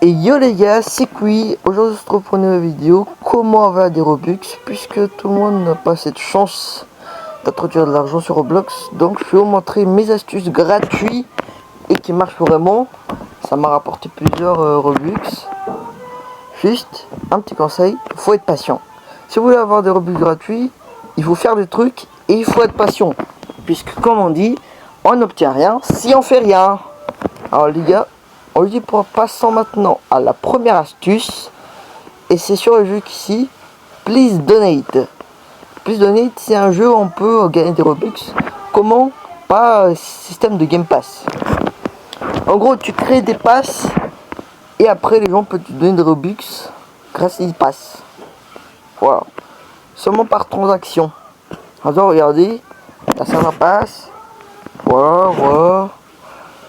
Et yo les gars, c'est Kui. Aujourd'hui on se retrouve pour une nouvelle vidéo. Comment avoir des Robux, puisque tout le monde n'a pas cette chance d'introduire de l'argent sur Roblox. Donc je vais vous montrer mes astuces gratuites et qui marchent vraiment. Ça m'a rapporté plusieurs Robux. Juste un petit conseil, il faut être patient. Si vous voulez avoir des Robux gratuits, il faut faire des trucs et il faut être patient. Puisque comme on dit, on n'obtient rien si on fait rien. Alors les gars, on lui dit pour passant maintenant à la première astuce. Et c'est sur le jeu ici, Please Donate. Please Donate, c'est un jeu où on peut gagner des Robux. Comment? Pas système de Game Pass. En gros, tu crées des passes et après les gens peuvent te donner des Robux grâce à des passes. Voilà. Seulement par transaction. Alors regardez, là ça passe. Voilà.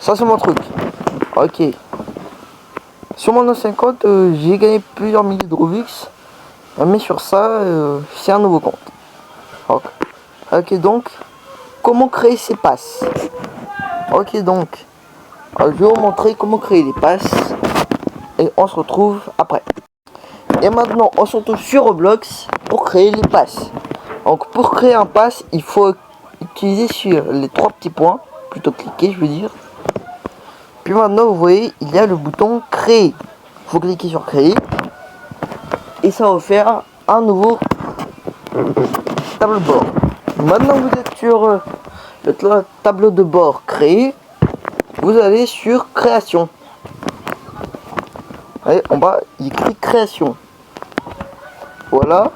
Ça c'est mon truc. Ok. Sur mon 50, j'ai gagné plusieurs milliers de Robux. Mais sur ça, c'est un nouveau compte. Ok, donc, comment créer ces passes? Ok, donc, je vais vous montrer comment créer les passes. Et on se retrouve après. Et maintenant, on se retrouve sur Roblox pour créer les passes. Donc, pour créer un pass, il faut utiliser sur les trois petits points. Plutôt cliquer, je veux dire. Puis maintenant, vous voyez, il y a le bouton créer. Il faut cliquer sur créer. Et ça va faire un nouveau tableau de bord. Maintenant, vous êtes sur le tableau de bord créé. Vous allez sur création. Et en bas, il écrit création. Voilà.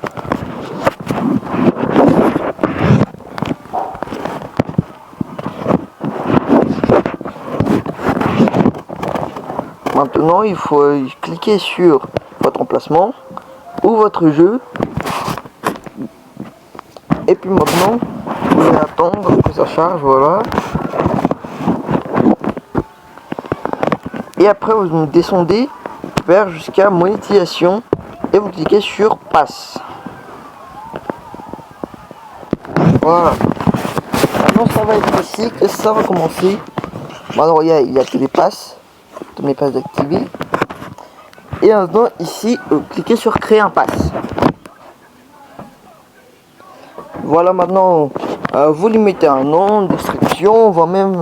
Maintenant, il faut cliquer sur votre emplacement ou votre jeu. Et puis maintenant, vous allez attendre que ça charge, voilà. Et après, vous descendez vers jusqu'à monétisation et vous cliquez sur passe. Voilà. Maintenant, ça va être ici que ça va commencer. Alors, il y a tous les passes d'activer. Et maintenant, ici, cliquez sur créer un pass. Voilà, maintenant, vous lui mettez un nom, une description, voire même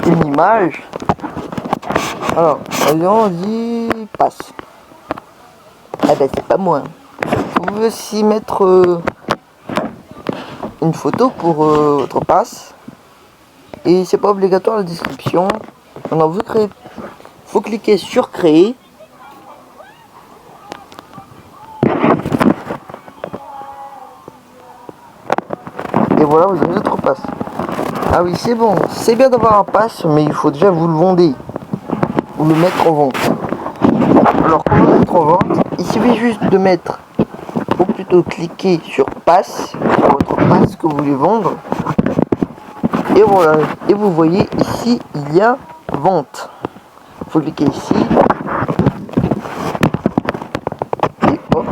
une image. Alors, on dit passe. Ah ben, c'est pas moi. Vous pouvez aussi mettre une photo pour votre passe. Et c'est pas obligatoire la description. Maintenant, vous créez. Faut cliquer sur créer. Et voilà, vous avez votre passe. Ah oui, c'est bon. C'est bien d'avoir un pass, mais il faut déjà vous le vendre. Ou le mettre en vente. Alors, comment le mettre en vente? Il suffit juste de mettre, ou plutôt cliquer sur passe, sur votre passe que vous voulez vendre. Et voilà. Et vous voyez ici, il y a vente. Il faut cliquer ici. Et hop.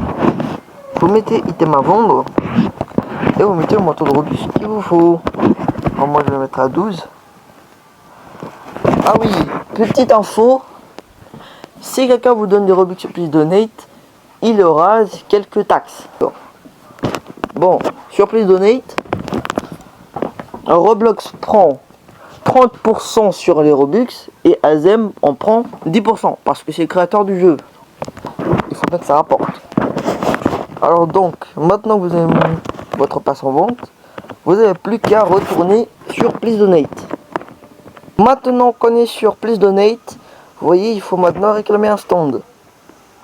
Vous mettez item à vendre. Et vous mettez le montant de Robux qu'il vous faut. Alors moi je vais le mettre à 12. Ah oui, petite info. Si quelqu'un vous donne des Robux sur Please Donate, il aura quelques taxes. Bon, sur Please Donate, Roblox prend 30% sur les Robux et Azem en prend 10% parce que c'est le créateur du jeu. Il faut bien que ça rapporte. Alors donc, maintenant que vous avez mis votre passe en vente, vous n'avez plus qu'à retourner sur Please Donate. Maintenant qu'on est sur Please Donate, vous voyez, il faut maintenant réclamer un stand.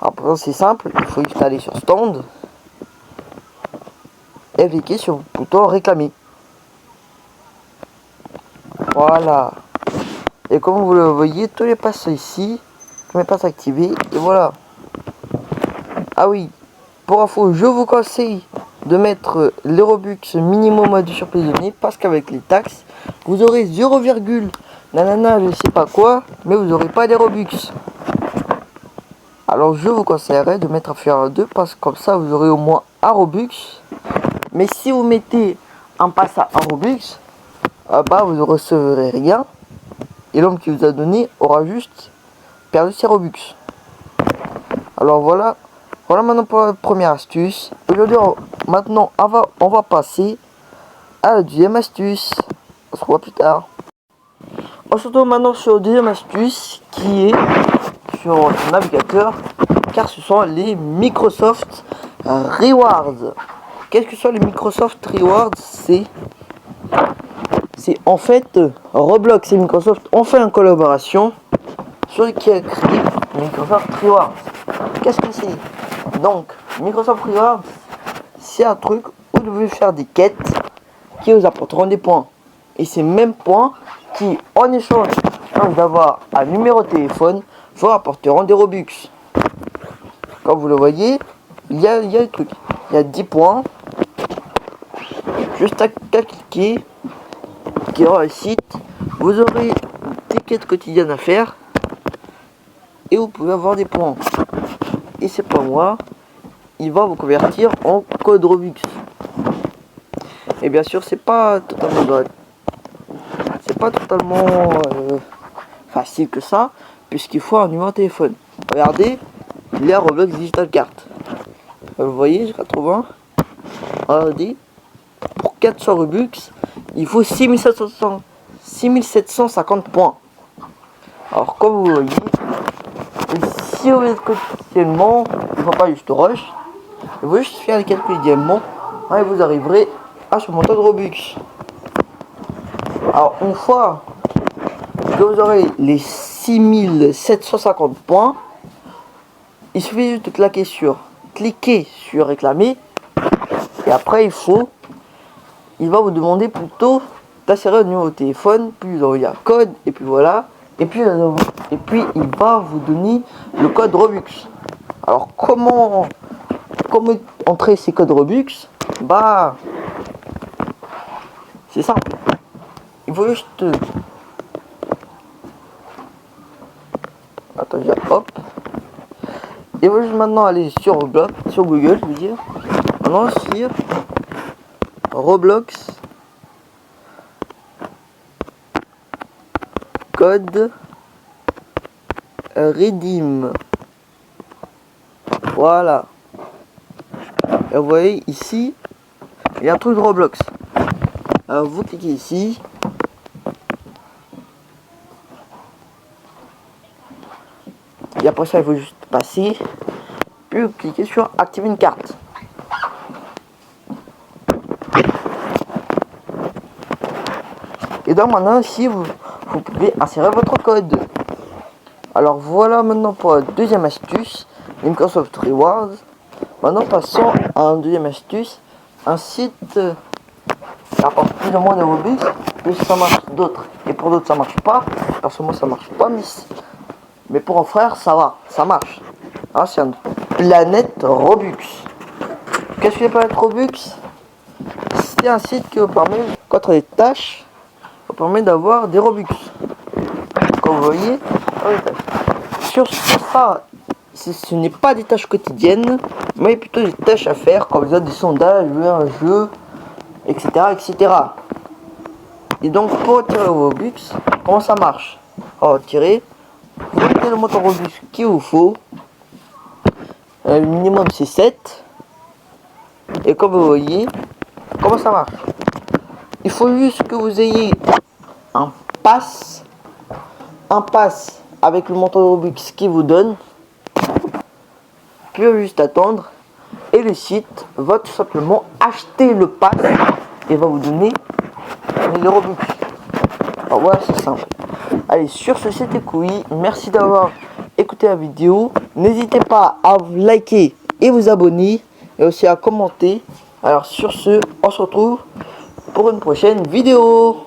Alors c'est simple, il faut juste aller sur stand et cliquer sur le bouton réclamer. Voilà. Et comme vous le voyez, tous les passes sont ici, tous les passes activées, et voilà. Ah oui, pour info, je vous conseille de mettre les Robux minimum à du sur Please Donate parce qu'avec les taxes, vous aurez 0, nanana, je sais pas quoi, mais vous n'aurez pas des Robux. Alors je vous conseillerais de mettre à faire 2 parce que comme ça vous aurez au moins un Robux. Mais si vous mettez un pass à 1 Robux, bah vous ne recevrez rien. Et l'homme qui vous a donné aura juste perdu ses Robux. Alors voilà maintenant pour la première astuce. Aujourd'hui, maintenant, on va passer à la deuxième astuce. On se revoit plus tard. On se retrouve maintenant sur la deuxième astuce qui est sur le navigateur, car ce sont les Microsoft Rewards. Qu'est-ce que sont les Microsoft Rewards? C'est en fait Roblox et Microsoft ont fait une collaboration sur qui a créé Microsoft Rewards. Qu'est-ce que c'est? Donc Microsoft Rewards, c'est un truc où vous devez faire des quêtes qui vous apporteront des points. Et ces mêmes points qui, en échange d'avoir un numéro de téléphone, vous apporteront des Robux. Comme vous le voyez, il y a des trucs. Il y a 10 points. Juste à cliquer qui aura le site. Vous aurez des quêtes quotidiennes à faire. Et vous pouvez avoir des points. Et c'est pas moi. Il va vous convertir en code Robux. Et bien sûr, c'est pas totalement facile que ça, puisqu'il faut un numéro de téléphone. Regardez, il y a Roblox Digital Card. Vous voyez, j'ai 80. Regardez, pour 400 Robux, il faut 6750 points. Alors, comme vous voyez, si vous êtes quotidiennement, il ne faut pas juste rush, il faut juste faire les quêtes quotidiennement, et vous arriverez à ce montant de Robux. Alors, une fois que vous aurez les 6750 points, il suffit juste de cliquer sur réclamer, et après il va vous demander plutôt d'insérer un numéro de téléphone, puis vous envoyez un code, et puis voilà, et puis il va vous donner le code Robux. Alors comment entrer ces codes Robux? Bah, c'est simple. Il faut juste... Attendez, hop. Il faut juste maintenant aller sur Roblox, sur Google, je veux dire. Maintenant sur Roblox code Redeem. Voilà. Et vous voyez ici, il y a un truc de Roblox. Alors vous cliquez ici. Et après ça, il faut juste passer. Puis vous cliquez sur activer une carte. Et donc maintenant ici, vous pouvez insérer votre code. Alors voilà maintenant pour la deuxième astuce, Microsoft Rewards. Maintenant passons à une deuxième astuce, un site qui apporte plus ou moins de Robux, plus ça marche d'autres, et pour d'autres ça marche pas. Personnellement ça marche pas, mais pour un frère ça va, ça marche. Alors c'est une planète Robux. Qu'est-ce que la planète Robux? C'est un site qui vous permet, contre les tâches, vous permet d'avoir des Robux. Comme vous voyez, sur ça, ce n'est pas des tâches quotidiennes, mais plutôt des tâches à faire, comme des sondages, un jeu, etc., etc. Et donc, pour retirer vos Robux, comment ça marche? On va retirer, vous mettez le montant Robux qu'il vous faut. Le minimum c'est 7. Et comme vous voyez, comment ça marche? Il faut juste que vous ayez un pass avec le montant de Robux qui vous donne. Puis juste attendre et le site va tout simplement acheter le pass et va vous donner les Robux. Alors voilà, c'est simple. Allez, sur ce c'était Koui, merci d'avoir écouté la vidéo. N'hésitez pas à vous liker et vous abonner et aussi à commenter. Alors sur ce, on se retrouve pour une prochaine vidéo.